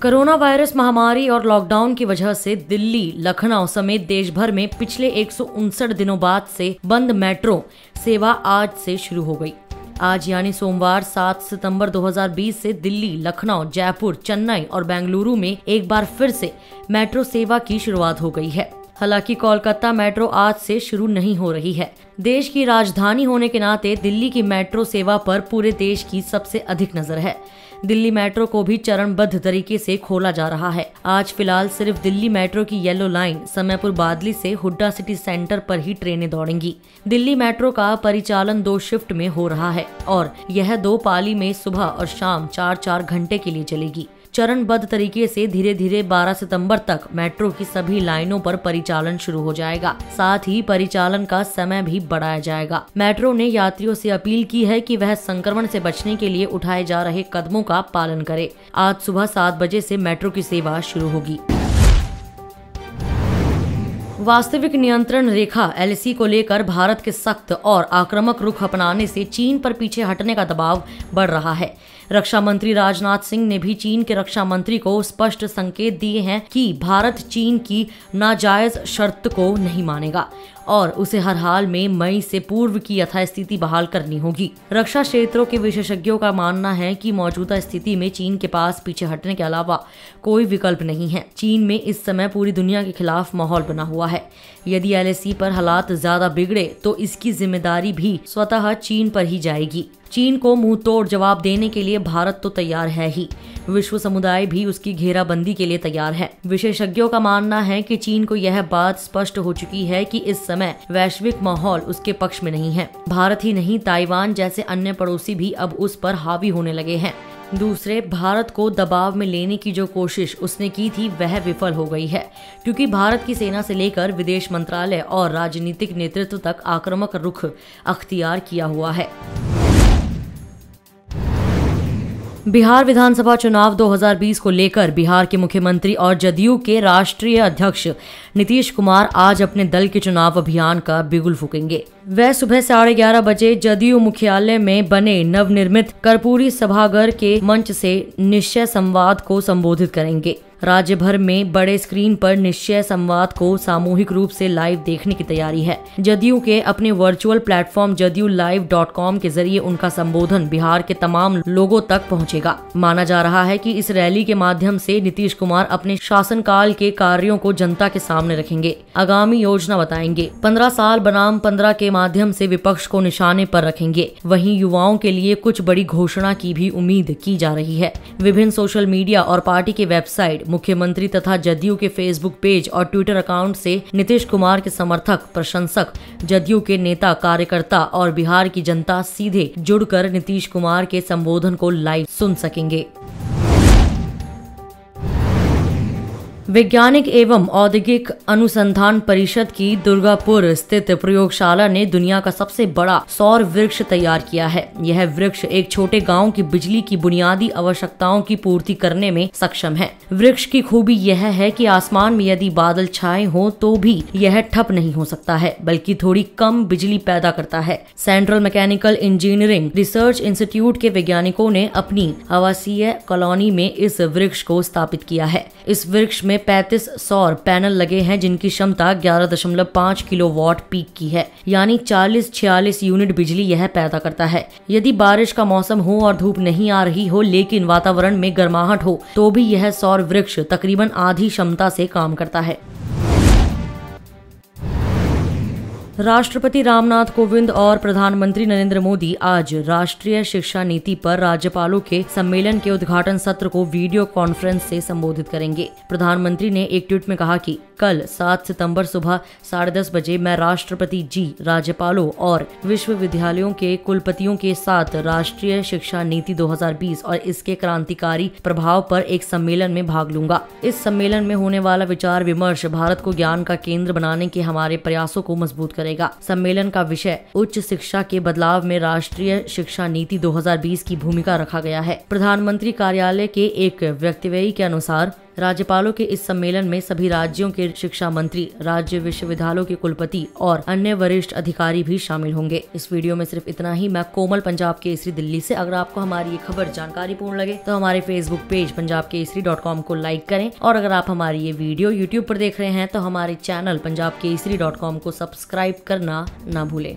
Corona virus महामारी और lockdown की वजह से दिल्ली, लखनऊ समेत देश भर में पिछले 159 दिनों बाद से बंद मेट्रो सेवा आज से शुरू हो गई। आज यानी सोमवार 7 सितंबर 2020 से दिल्ली, लखनऊ, जयपुर, चेन्नई और बेंगलुरु में एक बार फिर से मेट्रो सेवा की शुरुआत हो गई है। हालांकि कोलकाता मेट्रो आज से शुरू नहीं हो रही है। देश की राजधानी होने के नाते दिल्ली की मेट्रो सेवा पर पूरे देश की सबसे अधिक नजर है। दिल्ली मेट्रो को भी चरणबद्ध तरीके से खोला जा रहा है। आज फिलहाल सिर्फ दिल्ली मेट्रो की येलो लाइन समयपुर बादली से हुड्डा सिटी सेंटर पर ही ट्रेनें दौड़ेंगी। दिल्ली मेट्रो का परिचालन 2 शिफ्ट में हो रहा है और यह 2 पाली में सुबह और शाम 4-4 घंटे के लिए चलेगी। चरणबद्ध तरीके से धीरे धीरे 12 सितंबर तक मेट्रो की सभी लाइनों पर परिचालन शुरू हो जाएगा। साथ ही परिचालन का समय भी बढ़ाया जाएगा। मेट्रो ने यात्रियों से अपील की है कि वह संक्रमण से बचने के लिए उठाए जा रहे कदमों का पालन करें। आज सुबह 7 बजे से मेट्रो की सेवा शुरू होगी। वास्तविक नियंत्रण रेखा एलएसी को लेकर भारत के सख्त और आक्रामक रुख अपनाने से चीन पर पीछे हटने का दबाव बढ़ रहा है। रक्षा मंत्री राजनाथ सिंह ने भी चीन के रक्षा मंत्री को स्पष्ट संकेत दिए हैं कि भारत चीन की नाजायज शर्त को नहीं मानेगा और उसे हर हाल में मई से पूर्व की यथास्थिति बहाल करनी होगी। रक्षा क्षेत्रों के विशेषज्ञों का मानना है कि मौजूदा स्थिति में चीन के पास पीछे हटने के अलावा कोई विकल्प नहीं है। चीन में इस समय पूरी दुनिया के खिलाफ माहौल बना हुआ है। यदि एलएसी पर हालात ज्यादा बिगड़े तो इसकी जिम्मेदारी भी स्वतः चीन पर ही जाएगी। चीन को मुंह तोड़ जवाब देने के लिए भारत तो तैयार है ही, विश्व समुदाय भी उसकी घेराबंदी के लिए तैयार है। विशेषज्ञों का मानना है कि चीन को यह बात स्पष्ट हो चुकी है कि इस समय वैश्विक माहौल उसके पक्ष में नहीं है। भारत ही नहीं, ताइवान जैसे अन्य पड़ोसी भी अब उस पर हावी होने लगे हैं। दूसरे, भारत को दबाव में लेने की जो कोशिश उसने की थी वह विफल हो गई है, क्योंकि भारत की सेना से लेकर विदेश मंत्रालय और राजनीतिक नेतृत्व तक आक्रामक रुख अख्तियार किया हुआ है। बिहार विधानसभा चुनाव 2020 को लेकर बिहार के मुख्यमंत्री और जदयू के राष्ट्रीय अध्यक्ष नीतीश कुमार आज अपने दल के चुनाव अभियान का बिगुल फूकेंगे। वह सुबह 11:30 बजे जदयू मुख्यालय में बने नवनिर्मित कर्पूरी सभागार के मंच से निश्चय संवाद को संबोधित करेंगे। राज्य भर में बड़े स्क्रीन पर निश्चय संवाद को सामूहिक रूप से लाइव देखने की तैयारी है। जदयू के अपने वर्चुअल प्लेटफॉर्म jadyu-live.com के जरिए उनका संबोधन बिहार के तमाम लोगों तक पहुंचेगा। माना जा रहा है कि इस रैली के माध्यम से नीतीश कुमार अपने शासनकाल के कार्यों को जनता के सामने रखेंगे, आगामी योजना बताएंगे। 15 साल बनाम 15 के माध्यम से विपक्ष को निशाने पर रखेंगे। वहीं युवाओं के लिए कुछ बड़ी घोषणा की भी उम्मीद की जा रही है। विभिन्न सोशल मीडिया और पार्टी के वेबसाइट, मुख्यमंत्री तथा जदयू के फेसबुक पेज और ट्विटर अकाउंट से नीतीश कुमार के समर्थक, प्रशंसक, जदयू के नेता, कार्यकर्ता और बिहार की जनता सीधे जुड़कर नीतीश कुमार के संबोधन को लाइव सुन सकेंगे। वैज्ञानिक एवं औद्योगिक अनुसंधान परिषद की दुर्गापुर स्थित प्रयोगशाला ने दुनिया का सबसे बड़ा सौर वृक्ष तैयार किया है। यह वृक्ष एक छोटे गांव की बिजली की बुनियादी आवश्यकताओं की पूर्ति करने में सक्षम है। वृक्ष की खूबी यह है कि आसमान में यदि बादल छाए हो तो भी यह ठप नहीं हो सकता है, बल्कि थोड़ी कम बिजली पैदा करता है। Central mechanical engineering research institute के वैज्ञानिकों ने अपनी आवासीय कॉलोनी में इस वृक्ष को स्थापित किया है। इस वृक्ष में 35 सौर पैनल लगे हैं, जिनकी क्षमता 11.5 किलोवाट पीक की है, यानी 40-46 यूनिट बिजली यह पैदा करता है। यदि बारिश का मौसम हो और धूप नहीं आ रही हो लेकिन वातावरण में गर्माहट हो तो भी यह सौर वृक्ष तकरीबन आधी क्षमता से काम करता है। राष्ट्रपति रामनाथ कोविंद और प्रधानमंत्री नरेंद्र मोदी आज राष्ट्रीय शिक्षा नीति पर राज्यपालों के सम्मेलन के उद्घाटन सत्र को वीडियो कॉन्फ्रेंस से संबोधित करेंगे। प्रधानमंत्री ने एक ट्वीट में कहा कि कल 7 सितंबर सुबह 10:30 बजे मैं राष्ट्रपति जी, राज्यपालों और विश्वविद्यालयों के कुलपतियों के साथ राष्ट्रीय शिक्षा नीति 2020 और इसके क्रांतिकारी प्रभाव पर एक सम्मेलन में भाग लूंगा। इस सम्मेलन में होने वाला विचार विमर्श भारत को ज्ञान का केंद्र बनाने के हमारे प्रयासों को मजबूत करेगा। सम्मेलन का विषय उच्च शिक्षा के बदलाव में राष्ट्रीय शिक्षा नीति 2020 की भूमिका रखा गया है। प्रधानमंत्री कार्यालय के एक वक्तव्य के अनुसार राज्यपालों के इस सम्मेलन में सभी राज्यों के शिक्षा मंत्री, राज्य विश्वविद्यालयों के कुलपति और अन्य वरिष्ठ अधिकारी भी शामिल होंगे। इस वीडियो में सिर्फ इतना ही। मैं कोमल, पंजाब केसरी, दिल्ली से। अगर आपको हमारी ये खबर जानकारीपूर्ण लगे तो हमारे फेसबुक पेज punjabkesari.com को लाइक करें, और अगर आप हमारी ये वीडियो यूट्यूब पर देख रहे हैं तो हमारे चैनल punjabkesari.com को सब्सक्राइब करना ना भूलें।